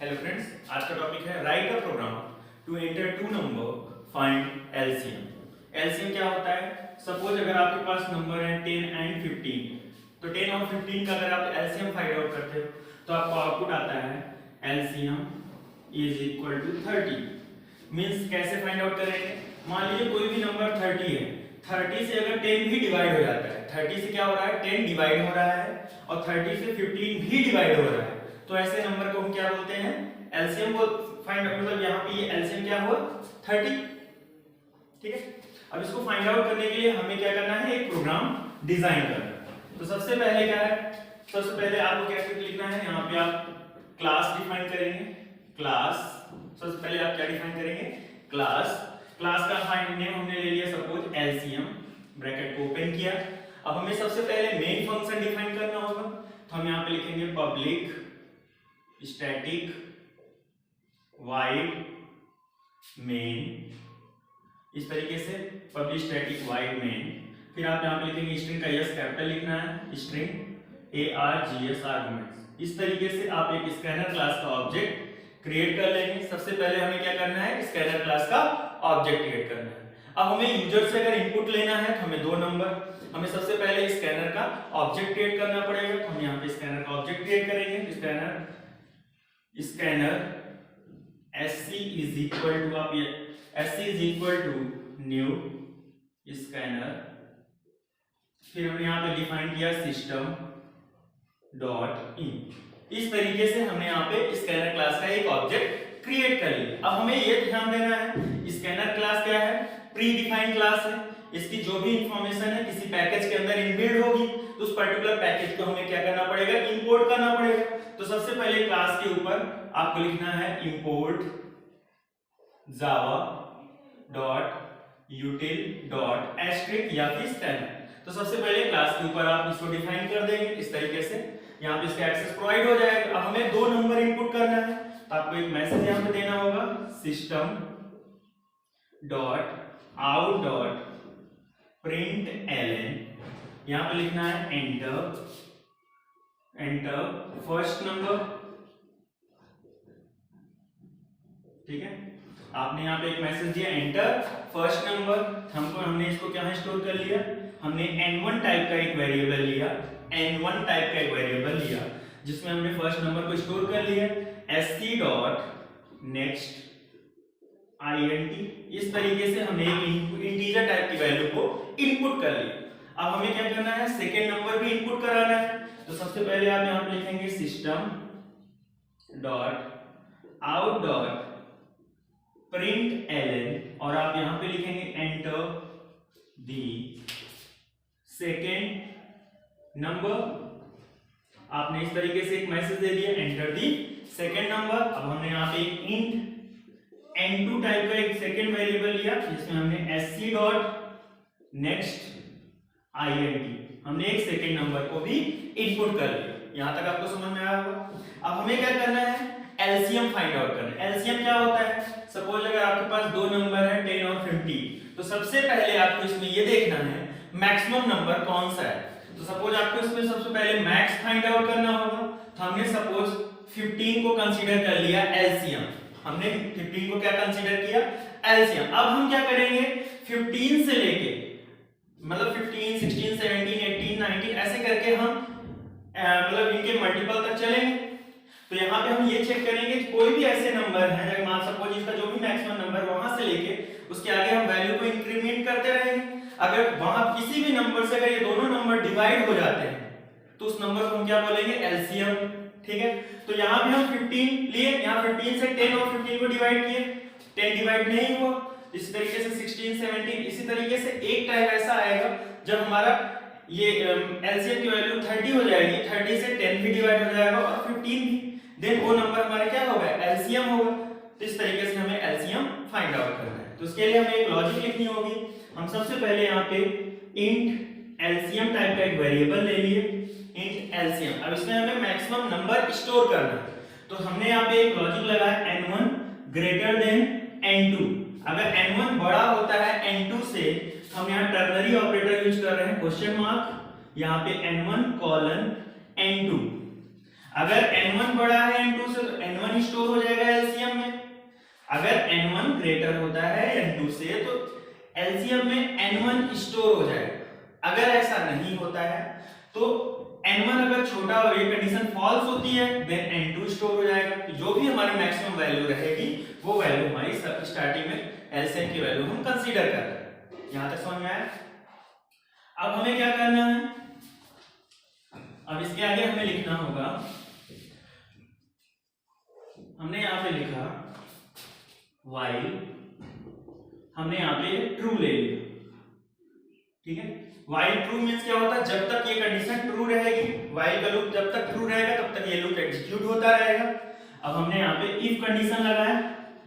Hello friends, आज का topic है write a program to enter two number find LCM. LCM क्या होता है? सपोज अगर आपके पास नंबर है 10 एंड 15, तो 10 और 15 का अगर आप एलसीएम फाइंड आउट करते हो तो आपको आउटपुट आता है LCM is equal to 30। Means कैसे फाइंड आउट करेंगे? मान लीजिए कोई भी नंबर 30 है, 30 से अगर 10 भी डिवाइड हो जाता है, 30 से क्या हो रहा है, 10 डिवाइड हो रहा है और 30 से 15 भी डिवाइड हो रहा है, तो ऐसे नंबर को हम क्या बोलते हैं? एलसीएम को फाइंड आउट। मतलब यहाँ पे ये एलसीएम क्या हुआ? 30। ठीक है, अब इसको फाइंड आउट करने के लिए हमें क्या करना है? एक प्रोग्राम डिजाइन करना है। तो सबसे पहले क्या है? सबसे पहले आपको क्या लिखना है? यहाँ पे आप क्लास डिफाइन करेंगे। क्लास, सबसे पहले आप क्या डिफाइन करेंगे? क्लास। क्लास का फाइंड नेम हमने ले लिया सपोज एलसीएम, ब्रैकेट को ओपन किया। अब हमें सबसे पहले मेन फंक्शन डिफाइन करना होगा, तो हम यहाँ पे लिखेंगे पब्लिक स्टैटिक वाइड मेन। इस तरीके से पब्लिक स्टैटिक वाइड मेन। फिर आप यहाँ पे लिखेंगे स्ट्रिंग का यस कैपिटल लिखना है, स्ट्रिंग ARGS आर्गुमेंट्स। इस तरीके से आप एक स्कैनर क्लास का ऑब्जेक्ट क्रिएट कर लेंगे। सबसे पहले हमें क्या करना है? स्कैनर क्लास का ऑब्जेक्ट क्रिएट करना है। अब हमें यूजर से अगर इनपुट लेना है तो हमें दो नंबर, हमें सबसे पहले स्कैनर का ऑब्जेक्ट क्रिएट करना पड़ेगा। तो हम यहाँ पे स्कैनर का ऑब्जेक्ट क्रिएट करेंगे। Scanner SC is equal to, आप ये SC is equal to new scanner. फिर हमने यहाँ पे डिफाइन किया सिस्टम डॉट इन। इस तरीके से हमने यहाँ पे स्कैनर क्लास का एक ऑब्जेक्ट क्रिएट कर लिया। अब हमें ये ध्यान देना है, स्कैनर क्लास क्या है? प्री डिफाइंड क्लास है। इसकी जो भी इंफॉर्मेशन है किसी पैकेज के अंदर इनबिल्ड होगी, तो उस पर्टिकुलर पैकेज को हमें क्या करना पड़ेगा? इंपोर्ट करना पड़ेगा। तो सबसे पहले क्लास के ऊपर आपको लिखना है import Java dot util dot asterisk या फिर स्कैनर। तो सबसे पहले क्लास के ऊपर आप इसको डिफाइन कर देंगे इस तरीके से, यहाँ पे इसका एक्सेस प्रोवाइड हो जाएगा। अब हमें दो नंबर इनपुट करना है, तो आपको एक मैसेज यहाँ पे देना होगा system dot out dot println. यहाँ पे लिखना है एंटर फर्स्ट नंबर। ठीक है, आपने यहाँ पे एक मैसेज दिया एंटर फर्स्ट नंबर। हमने इसको क्या स्टोर कर लिया? हमने n1 टाइप का एक वेरिएबल लिया, n1 टाइप का एक वेरिएबल लिया जिसमें हमने फर्स्ट नंबर को स्टोर कर लिया। SC dot next INT। इस तरीके से हमने एक इंटीजर टाइप की वैल्यू को इनपुट कर लिया। अब हमें क्या करना है? सेकेंड नंबर भी इनपुट कराना है। तो सबसे पहले आप यहाँ पे लिखेंगे system dot out dot println और आप यहाँ पे लिखेंगे एंटर दी सेकेंड नंबर। आपने इस तरीके से एक मैसेज दे दिया एंटर दी सेकेंड नंबर। अब हमने यहाँ पे एक इंट n2 टाइप का एक सेकेंड वेरिएबल लिया जिसमें हमने SC डॉट नेक्स्ट INT, हमने एक सेकेंड नंबर को भी इनपुट कर लिया। यहां तक आपको समझ में आया होगा। अब हमें क्या करना है? एलसीएम फाइंड आउट करना है। एलसीएम क्या होता है? सपोज अगर आपके पास दो नंबर है 10 और 15, तो सबसे पहले आपको इसमें ये देखना है मैक्सिमम नंबर कौन सा है। तो सपोज आपको इसमें सबसे पहले मैक्स फाइंड आउट करना होगा। तो हमने सपोज 15 को कंसीडर कर लिया एलसीएम। हमने 15 को क्या कंसीडर किया? एलसीएम। अब हम क्या करेंगे? 15 से लेके मतलब 15, 16, 17, 18, 19 ऐसे करके हम मतलब इनके मल्टीपल तक चलेंगे। तो यहाँ पे हम ये चेक करेंगे कि कोई भी ऐसे नंबर है, अगर मान सपोज इसका जो भी मैक्सिमम नंबर वहां से लेके उसके आगे हम वैल्यू को इंक्रीमेंट करते रहेंगे। अगर वहां किसी भी नंबर से अगर ये दोनों नंबर डिवाइड हो जाते हैं तो उस नंबर को हम क्या बोलेंगे? एलसीएम। ठीक है, तो यहाँ पे हम 15 लिए, यहाँ 15 से 10 और 15 को डिवाइड किए, 10 डिवाइड नहीं हुआ। इसी तरीके से 16, 17, इसी तरीके से एक टाइम ऐसा आएगा जब हमारा ये एलसीएम की वैल्यू 30 हो जाएगी, 30 से 10 भी डिवाइड हो जाएगा और 15 भी, देन वो नंबर हमारा क्या होगा? एलसीएम होगा। तो इस तरीके से हमें एलसीएम फाइंड आउट करना है। तो उसके लिए हमें एक लॉजिक लिखनी होगी। हम सबसे पहले यहाँ पे इंट एलसीएम टाइप का एक वेरिएबल ले लिए, इंट एलसीएम। अब इसमें हमें मैक्सिमम नंबर स्टोर करना है। तो हमने यहाँ पे एक लॉजिक लगाया n1 ग्रेटर देन n2। अगर n1 बड़ा होता है n2 से, हम यहाँ टर्नरी ऑपरेटर यूज कर रहे हैं, क्वेश्चन मार्क, यहाँ पे n1 कॉलन n2। अगर n1 बड़ा है n2 से तो n1 स्टोर हो जाएगा एलसीएम में। अगर n1 ग्रेटर होता है n2 से तो एलसीएम में n1 स्टोर हो जाएगा। अगर ऐसा नहीं होता है तो n1 अगर छोटा और ये कंडीशन फॉल्स होती है देन n2 स्टोर हो जाएगा। तो जो भी हमारी मैक्सिमम वैल्यू रहेगी वो वैल्यू हमारी स्टार्टिंग में एलसीएम की वैल्यू हम कंसीडर कर रहे हैं। यहां तक समझ में आया? अब हमें क्या करना है, अब इसके आगे हमें लिखना होगा, हमने यहां पे लिखा while, हमने यहां पे ट्रू ले लिया, ठीक है। while ट्रू मींस क्या होता है, जब तक ये कंडीशन ट्रू रहेगी, while का लूप जब तक ट्रू रहेगा तब तक ये लूप एग्जीक्यूट होता रहेगा। अब हमने यहाँ पे इफ कंडीशन लगाया,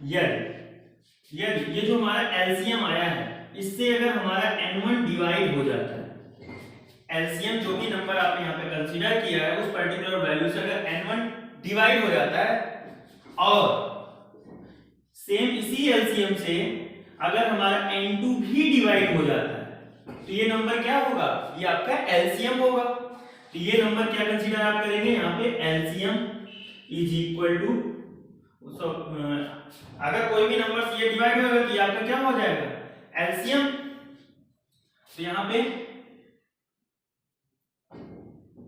यदि ये जो हमारा एलसीएम आया है इससे अगर हमारा n1 डिवाइड हो जाता है, एलसीएम जो भी नंबर आपने यहाँ पे कंसीडर किया है उस पर्टिकुलर वैल्यू से अगर n1 डिवाइड हो जाता है और सेम इसी एलसीएम से अगर हमारा n2 भी डिवाइड हो जाता है तो ये नंबर क्या होगा, ये आपका एलसीएम होगा। तो ये नंबर क्या कंसीडर आप करेंगे यहाँ पे, एलसीएम इज इक्वल टू, अगर कोई भी नंबर से ये डिवाइड होगा तो ये आपका क्या हो जाएगा, एलसीएम। तो यहाँ पे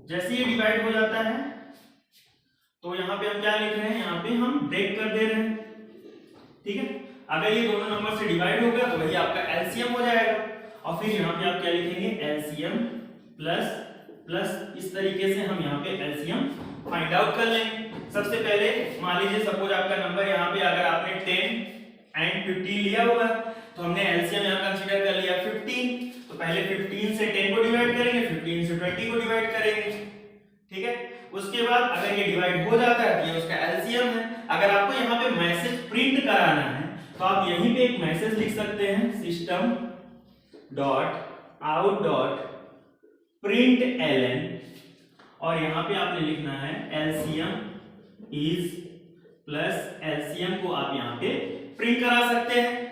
जैसे ये डिवाइड हो जाता है तो यहाँ पे हम क्या लिख रहे हैं, यहाँ पे हम ब्रेक कर दे रहे हैं, ठीक है। अगर ये दोनों नंबर से डिवाइड हो गया तो वही आपका एलसीएम हो जाएगा। और फिर यहाँ पे आप क्या लिखेंगे, एलसीएम प्लस प्लस, इस तरीके से हम यहाँ पे एलसीएम फाइंड आउट कर लेंगे। सबसे पहले मान लीजिए सपोज आपका नंबर यहाँ पे अगर आपने 10 एंड 15 लिया होगा तो हमने एलसीएम यहाँ कंसीडर कर लिया 15, तो पहले 15 से 10 को डिवाइड करेंगे, 15 से 20 को डिवाइड करेंगे, ठीक है। उसके बाद अगर ये डिवाइड हो जाता है तो ये उसका एलसीएम है। अगर आपको यहाँ पे मैसेज प्रिंट कराना है तो आप यहीं पे एक मैसेज लिख सकते हैं, system dot out dot println, और यहाँ पे आपने लिखना है एलसीएम इज प्लस एलसीएम को आप यहाँ पे प्रिंट करा सकते हैं।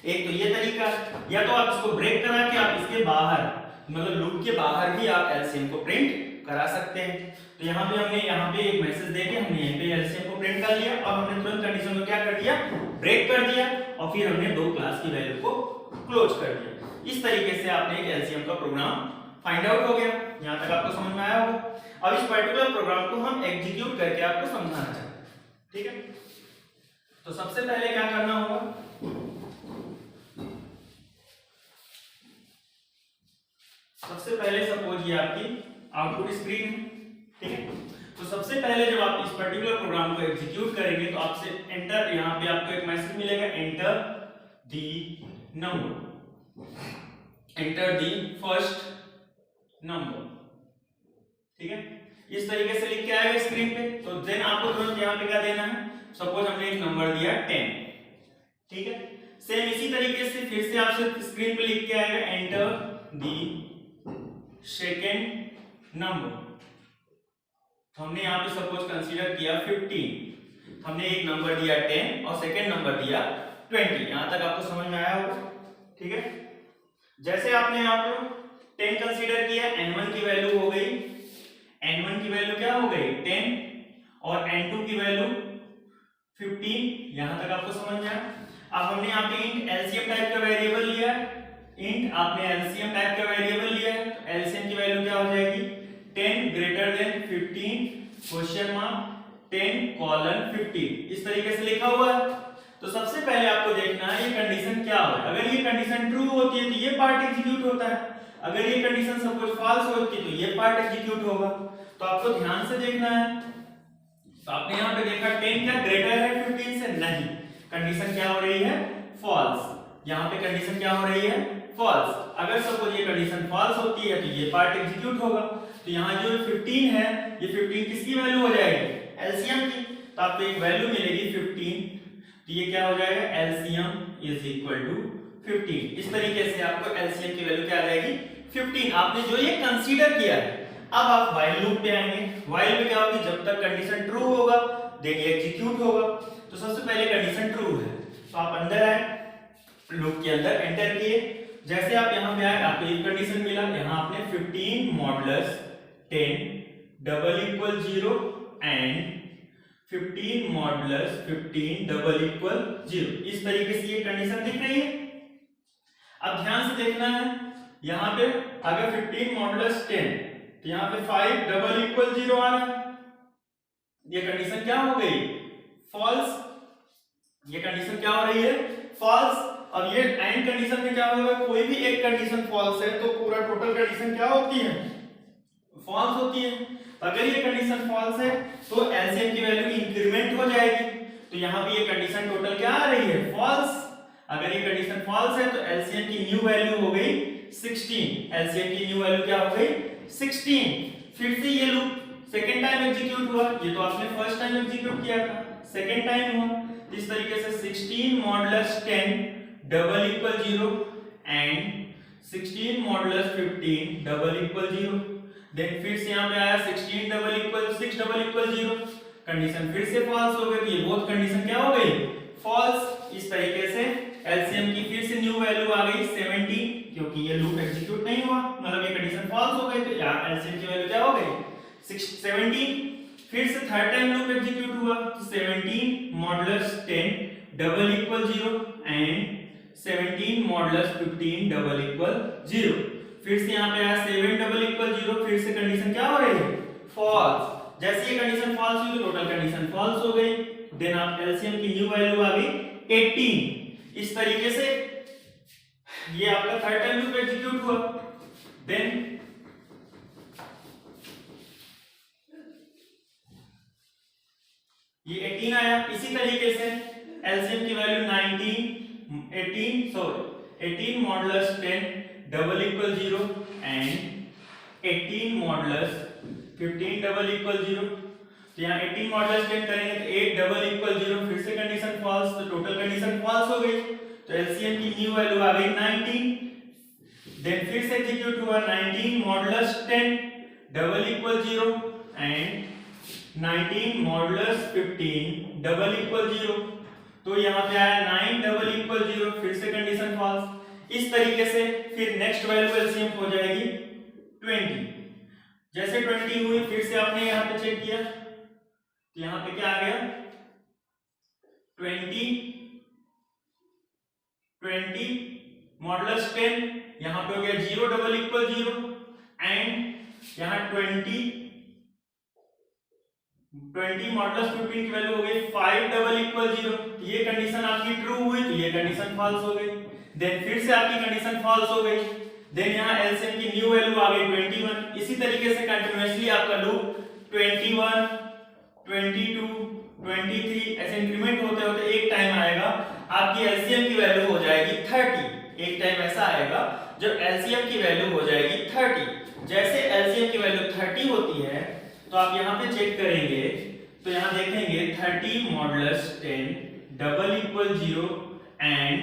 एक तो ये तरीका, या तो आप इसको ब्रेक करा के आप इसके बाहर मतलब लूप के बाहर भी आप एलसीएम को प्रिंट करा सकते हैं। तो यहाँ पे हमने यहाँ पे एक मैसेज देके हमने यहाँ पे एलसीएम को प्रिंट कर लिया और हमने तुरंत कंडीशन को क्या कर दिया, ब्रेक कर दिया, और फिर हमने दो क्लास की वैल्यू को क्लोज कर दिया। इस तरीके से आपने एक एलसीएम का प्रोग्राम फाइंड आउट हो गया। यहाँ तक आपको समझ में आया होगा। अब इस पर्टिकुलर प्रोग्राम को हम एग्जीक्यूट करके आपको समझाना चाहते हैं, ठीक है। तो सबसे पहले क्या करना होगा, सबसे पहले सपोज ये आपकी आउटपुट स्क्रीन है, ठीक है। तो सबसे पहले जब आप इस पर्टिकुलर प्रोग्राम को एग्जीक्यूट करेंगे तो आपसे एंटर, यहाँ पे आपको एक मैसेज मिलेगा, enter the number, enter the first number, ठीक है। इस तरीके से लिख के आएगा स्क्रीन पे। तो देन आपको तुरंत यहाँ पे क्या देना है, सपोज हमने एक नंबर दिया 10, ठीक है। सेम इसी तरीके से फिर से आपसे स्क्रीन पे लिख के आएगा, एंटर द सेकेंड नंबर। तो हमने यहाँ पे सपोज कंसीडर किया 15, हमने एक नंबर दिया 10 और सेकेंड नंबर दिया 20। यहाँ तक आपको समझ में आया होगा, ठीक है। जैसे आपने यहाँ पे 10 कंसीडर किया, n1 की वैल्यू हो गई, n1 की वैल्यू क्या हो गई 10 और n2 की वैल्यू 15। यहाँ तक आपको समझ में आया। अब हमने यहाँ पे इंट एलसीएम टाइप का वेरिएबल लिया है, इंट आपने एलसीएम टाइप का वेरिएबल लिया है, तो एलसीएम की वैल्यू क्या हो जाएगी, 10 greater than 15 question mark 10 colon 15, इस तरीके से लिखा हुआ है। तो सबसे पहले आपको देखना है ये कंडीशन क्या है। अगर ये कंडीशन ट्रू होती है तो ये पार्ट एग्जीक्यूट होता है, अगर ये कंडीशन सपोज फॉल्स होती है तो ये पार्ट एग्जीक्यूट होगा। तो आपको ध्यान से देखना है। तो आपने यहाँ पे देखा 10 क्या ग्रेटर है 15 से, नहीं, कंडीशन क्या हो रही है, फॉल्स। यहाँ पे कंडीशन क्या हो रही है, फॉल्स। अगर सपोज ये कंडीशन फॉल्स होती है तो ये पार्ट एग्जीक्यूट होगा। तो यहाँ जो 15 है, ये 15 किसकी वैल्यू हो जाएगी, एलसीएम की। तो आपको एक वैल्यू मिलेगी 15, तो ये क्या हो जाएगा, एलसीएम इज इक्वल टू 15। इस तरीके से आपको एलसीएम की वैल्यू क्या आ जाएगी, 15। आपने जो ये कंसीडर किया है। अब आप व्हाइल लूप पे आएंगे। व्हाइल में क्या होगी, जब तक कंडीशन ट्रू होगा देन ये एग्जीक्यूट होगा। तो सबसे पहले कंडीशन ट्रू है तो आप अंदर आए, लूप के अंदर एंटर किए। जैसे आप यहाँ पे आए आपको एक कंडीशन मिला, यहाँ आपने 15 modulus 10 double equal 0 and 15 modulus 15 double equal 0। इस तरीके से ये कंडीशन दिख रही है। अब ध्यान से देखना है, यहाँ पे अगर 15 मॉडुलस 10 तो यहाँ पे 5 डबल इक्वल 0 आ रहा है। ये कंडीशन क्या हो गई? फॉल्स। ये कंडीशन क्या हो रही है? फॉल्स। अब ये एंड कंडीशन में क्या होगा? कोई भी एक कंडीशन फॉल्स है तो पूरा टोटल कंडीशन क्या होती है? फॉल्स होती है। अगर ये कंडीशन फॉल्स है तो एलसीएम की वैल्यू इंक्रीमेंट हो जाएगी। तो यहाँ पे ये कंडीशन टोटल क्या आ रही है? फॉल्स। अगर ये कंडीशन फॉल्स है तो एलसीएम की न्यू वैल्यू हो गई 16। एलसीएम की न्यू वैल्यू क्या हो गई? 16। फिर से ये लूप सेकेंड टाइम एग्जीक्यूट हुआ। ये तो आपने फर्स्ट टाइम एग्जीक्यूट किया था, सेकेंड टाइम हुआ। इस तरीके से 16 modulus 10 double equal 0 and 16 modulus 15 double equal 0। Then फिर से यहाँ पे आया 16 double equal 6 double equal 0। Condition फिर से फॉल्स हो गई। ये बोथ कंडीशन क्या हो गई? फॉल्स। इस तरीके से एलसीएम की फिर से न्यू वैल्यू आ गई 70, क्योंकि ये लूप एग्जीक्यूट नहीं हुआ, मतलब ये कंडीशन फॉल्स हो गई। तो यहाँ एलसीएम की वैल्यू क्या हो गई? 17। फिर से थर्ड टाइम लूप एग्जीक्यूट हुआ तो 17 modulus 10 double equal 0 and 17 modulus 15 double equal 0। फिर से यहाँ पे आया 7 डबल इक्वल 0। फिर से कंडीशन क्या हो रही है? फॉल्स। जैसे ये कंडीशन फॉल्स हुई तो टोटल कंडीशन फॉल्स हो गई। देन आप एलसीएम की न्यू वैल्यू आ गई 18। इस तरीके से ये आपका थर्ड टाइम लूप एग्जीक्यूट हुआ। देन ये 18 आया। इसी तरीके से एलसीएम की value 18 modulus 10 double equal 0 and 18 modulus 15 double equal 0। तो यहाँ 18 मॉडुलस 10 करेंगे तो 8 डबल इक्वल 0। फिर से कंडीशन फॉल्स, तो टोटल कंडीशन फॉल्स हो गई। तो एलसीएम की न्यू वैल्यू आ गई 19। देन फिर से एग्जीक्यूट हुआ 19 modulus 10 double equal 0 and 19 modulus 15 double equal 0। तो यहाँ पे आया 9 डबल इक्वल 0। फिर से कंडीशन फॉल्स। इस तरीके से फिर नेक्स्ट वैल्यू एलसीएम हो जाएगी 20। जैसे 20 हुई फिर से आपने यहाँ पे चेक किया तो यहाँ पे क्या आ गया? 20 मॉडुलस 10, यहाँ पे हो गया 0 डबल इक्वल 0 एंड यहाँ 20 मॉडुलस 15 की वैल्यू हो गई 5 डबल इक्वल 0। ये कंडीशन आपकी ट्रू हुई तो ये कंडीशन फॉल्स हो गई। देन फिर से आपकी कंडीशन फॉल्स हो गई। देन यहाँ एलसीएम की न्यू वैल्यू आ गई 21। इसी तरीके से कंटीन्यूअसली आपका लूप 21 22 23 ऐसे इंक्रीमेंट होते होते एक टाइम आएगा आपकी एलसीएम की वैल्यू हो जाएगी 30। एक टाइम ऐसा आएगा जब एलसीएम की वैल्यू हो जाएगी 30। जैसे एलसीएम की वैल्यू 30 होती है तो आप यहाँ पे चेक करेंगे तो यहाँ देखेंगे 30 modulus 10 double equal 0 and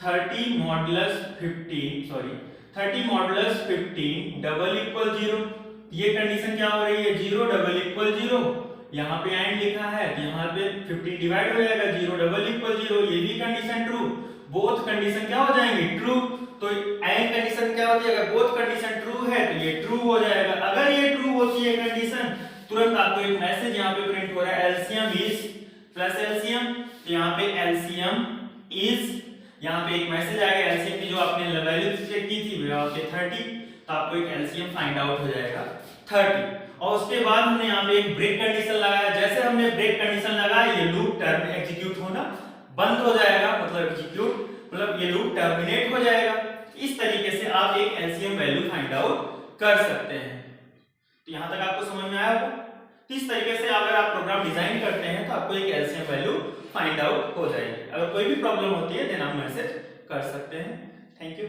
30 modulus 15 double equal 0। ये कंडीशन क्या हो रही है? 0 डबल इक्वल 0। यहाँ पे एंड लिखा है तो यहाँ पे 15 डिवाइड हो जाएगा 0 डबल इक्वल 0। ये भी कंडीशन ट्रू। बोथ कंडीशन क्या हो जाएंगे? ट्रू। तो एंड कंडीशन क्या होती है? अगर बोथ कंडीशन ट्रू है तो ये ट्रू हो जाएगा। अगर ये ट्रू होती है कंडीशन, तुरंत आपको एक मैसेज यहाँ पे प्रिंट हो रहा है एलसीएम इज प्लस एलसीएम। तो यहाँ पे एलसीएम इज, यहाँ पे एक मैसेज आएगा एलसीएम की जो आपने वैल्यू चेक की थी वो आपके 30। तो आपको एक एलसीएम फाइंड आउट हो जाएगा 30। और उसके बाद हमने यहाँ पे एक ब्रेक कंडीशन लगाया। जैसे हमने ब्रेक कंडीशन लगाया ये लूप टर्म एग्जीक्यूट होना बंद हो जाएगा, मतलब एग्जीक्यूट मतलब ये लूप टर्मिनेट हो जाएगा। इस तरीके से आप एक एलसीएम वैल्यू फाइंड आउट कर सकते हैं। तो यहाँ तक आपको समझ में आया होगा। इस तरीके से अगर आप प्रोग्राम डिजाइन करते हैं तो आपको एक एलसीएम वैल्यू फाइंड आउट हो जाएगी। अगर कोई भी प्रॉब्लम होती है देन आप मैसेज कर सकते हैं। Thank you.